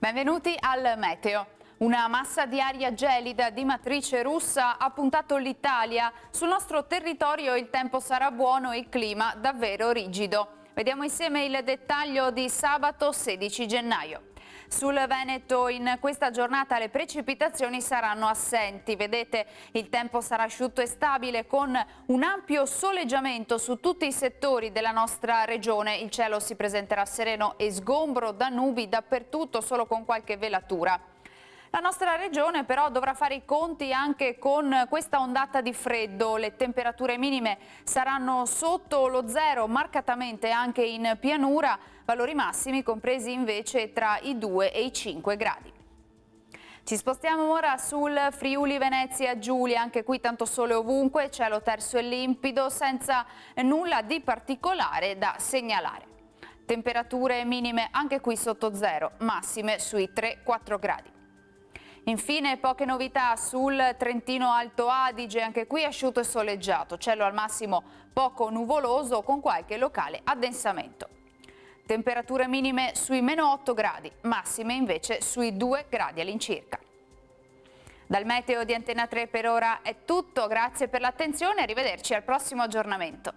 Benvenuti al Meteo. Una massa di aria gelida di matrice russa ha puntato l'Italia. Sul nostro territorio il tempo sarà buono e il clima davvero rigido. Vediamo insieme il dettaglio di sabato 16 gennaio. Sul Veneto in questa giornata le precipitazioni saranno assenti. Vedete, il tempo sarà asciutto e stabile con un ampio soleggiamento su tutti i settori della nostra regione. Il cielo si presenterà sereno e sgombro da nubi dappertutto, solo con qualche velatura. La nostra regione però dovrà fare i conti anche con questa ondata di freddo. Le temperature minime saranno sotto lo zero, marcatamente anche in pianura, valori massimi compresi invece tra i 2 e i 5 gradi. Ci spostiamo ora sul Friuli Venezia Giulia, anche qui tanto sole ovunque, cielo terso e limpido, senza nulla di particolare da segnalare. Temperature minime anche qui sotto zero, massime sui 3-4 gradi. Infine poche novità sul Trentino Alto Adige, anche qui asciutto e soleggiato, cielo al massimo poco nuvoloso con qualche locale addensamento. Temperature minime sui -8 gradi, massime invece sui 2 gradi all'incirca. Dal meteo di Antena 3 per ora è tutto, grazie per l'attenzione e arrivederci al prossimo aggiornamento.